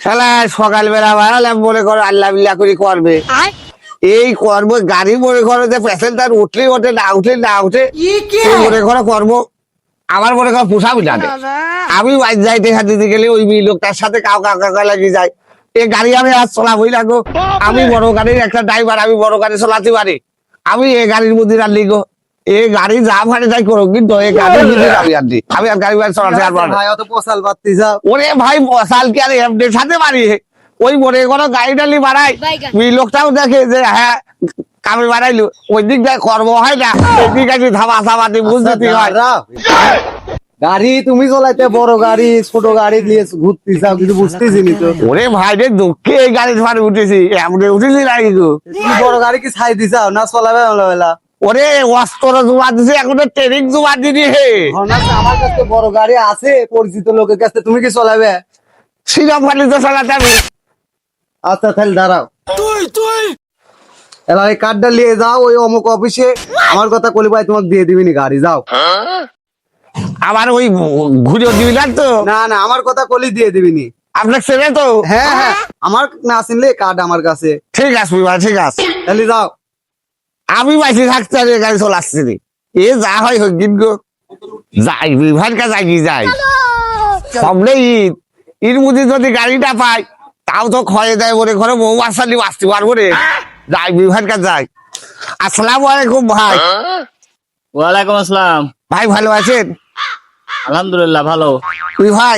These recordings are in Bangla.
শালা সকালবেলা বাড়ালাম মনে করো আল্লাহ বিল্লাহ করে করবে এই কর্ম গাড়ি মনে করো যে প্যাসেঞ্জার উঠলে ওঠে না উঠে না উঠে মনে করো কর্ম আমার মনে করো পোষাবি না আমি বাইর যাইতে দিতে গেলে ওই লোকটার সাথে কাউ কাকা লাগিয়ে যায় এই গাড়ি আমি আজ চলাবই লাগো আমি বড় গাড়ির একটা ড্রাইভার আমি বড় গাড়ি চলাতে পারি আমি এই গাড়ির মধ্যে আর লিখো এই গাড়ি যা ভাড়ে যাই করো কিন্তু এই গাড়ির মধ্যে আমি আর দিই আমি আর গাড়ি বাড়ি চলাতে আর পারি ওরে ভাই মশাল কি আর এমনের সাথে মারি ওই মনে করো গাড়ি ডালি বাড়াই ওই লোকটাও দেখে যে হ্যাঁ কামে বাড়াইলো ওই দিক দিয়ে কর্ম হয় না ওই দিক আছে ধামা সামাতে বুঝতে হয় গাড়ি তুমি চলাইতে বড় গাড়ি ছোট গাড়ি নিয়ে ঘুরতে যাও কিন্তু বুঝতেছি নি তো। ওরে ভাই রে দুঃখে এই গাড়ি ধরে উঠেছি এমনি উঠেছি না কিন্তু তুমি বড় গাড়ি কি ছাই দিছাও না চলাবে বেলা? ওরে অস্ত্র জমা দিছে এখন ট্রেনিং জমা দিদি হে আমার কাছে বড় গাড়ি আছে পরিচিত লোকের কাছে, তুমি কি চলাবে? সিরাম ফালি তো চালাতে আমি আচ্ছা তাহলে দাঁড়াও, এলা ওই কার্ডটা নিয়ে যাও ওই অমুক অফিসে, আমার কথা কলি ভাই তোমাকে দিয়ে দিবিনি গাড়ি, যাও। আবার ওই ঘুরে দিবি না তো? না না আমার কথা কলি দিয়ে দিবিনি। আপনার ছেলে তো? হ্যাঁ হ্যাঁ আমার না চিনলে কার্ড আমার কাছে। ঠিক আছে ভাই ঠিক আছে তাহলে যাও। আমি বাইসে থাকতে আর গাড়ি চলাচ্ছি রে এ যা হয় হোক কিন্তু যাই বিভার কাছে যাই কি যাই সামনে ঈদ ঈদ মুদি যদি গাড়িটা পাই তাও তো ক্ষয়ে দেয় বলে ঘরে বউ বাচ্চালি বাঁচতে পারবো রে যাই বিভার কাছে যাই। আসসালামু আলাইকুম ভাই। ওয়ালাইকুম আসসালাম। ভাই ভালো আছেন? আলহামদুলিল্লাহ ভালো। তুই ভাই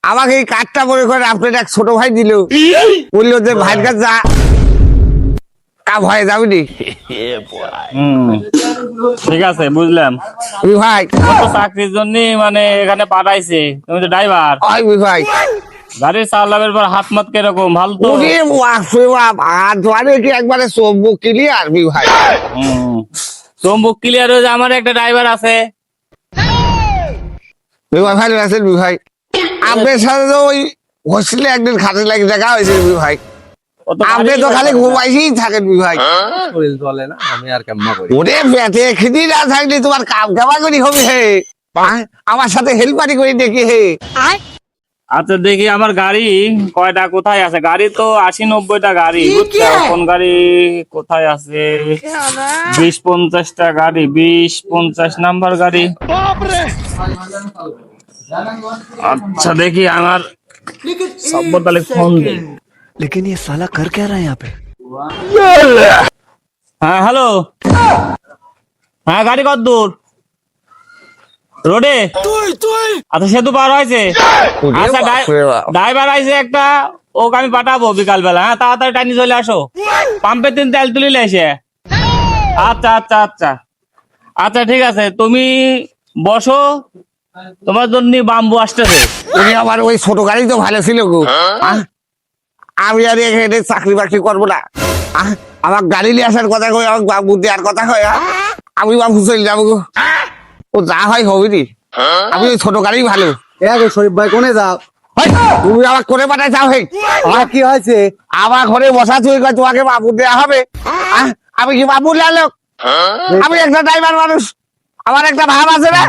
আমাকে এই কার্ডটা মনে করে আপনার এক ছোট ভাই দিল, বললো যে ভাইয়ের কাছে যা কা ভয়ে যাবি। ঠিক আছে বুঝলাম। তুই ভাই চাকরির জন্য মানে এখানে পাঠাইছে, তুমি তো ড্রাইভার। ওই ভাই গাড়ি চালানোর পর হাত মাত কিরকম ভালো তো? ওরে বাপরে বাপ আর ধরে কি একবারে চোখ ক্লিয়ার ভাই। চম্বুক ক্লিয়ার হয়ে আমার একটা ড্রাইভার আছে। ভালো আছেন ভাই? আপনার সাথে তো ওই হোস্টেলে একদিন খাতে লাগে দেখা হয়েছে ভাই, আপনি তো খালি ঘুমাইছেই থাকেন ভাই। শরীর চলে না, আমি আর কেমন করি। ওরে পেটে খিদি না থাকলে তোমার কাম কেমা করি হবে হে, আমার সাথে হেল্পারি করে দেখি হে। আচ্ছা দেখি আমার গাড়ি কয়টা কোথায় আছে, গাড়ি তো 80-90টা গাড়ি, কোন গাড়ি কোথায় আছে? 20-50টা গাড়ি, 20-50 নাম্বার গাড়ি। আচ্ছা দেখি আমার সব্যতালে ফোন দিই। लेकिन ये साला कर क्या रहा है यहाँ पे? হ্যাঁ হ্যালো, হ্যাঁ গাড়ি কত দূর? রোডে? আচ্ছা সেতু পার হয়েছে। আচ্ছা ড্রাইভার আইছে একটা, ওকে আমি পাঠাবো বিকাল বেলা। হ্যাঁ তাড়াতাড়ি টাইনি চলে আসো, পাম্পের দিন তেল তুলিলে এসে। আচ্ছা আচ্ছা আচ্ছা আচ্ছা ঠিক আছে, তুমি বসো, তোমার জন্য বাম্বু আসতেছে। উনি আমার ওই ছোট গাড়ি তো ভালো ছিল গো, আমি আর এখানে চাকরি বাকরি করবো না। আমার গাড়ি নিয়ে আসার কথা কই, আমার বাবু দেওয়ার কথা কয়, আমি বাবু চলে যাবো গো। ও যা হয় হবে নি, আমি ওই ছোট গাড়ি ভালো। শরীফ ভাই কোনে যাও? তুমি আমার করে পাঠাই যাও হে, আমার কি হয়েছে? আমার ঘরে বসা তুই কয় তোমাকে বাবু দেওয়া হবে। আমি কি বাবু লোক? আমি একটা ড্রাইভার মানুষ, আমার একটা ভাব আছে না,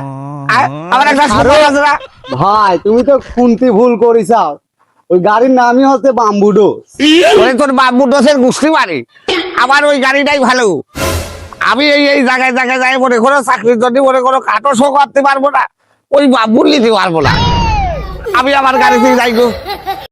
আমার একটা ছোট আছে না। ভাই তুমি তো শুনতে ভুল করিসাও, ওই গাড়ির নামই হচ্ছে বাম্বুডো। ওই তোর বাবু দোষের গুষ্টি মারি, আমার ওই গাড়িটাই ভালো। আমি এই জায়গায় জায়গায় যাই মনে করো চাকরির জন্য মনে করো কাটো শো করতে পারবো না, ওই বাবুর নিতে পারবো না, আমি আমার গাড়িতে যাই গো।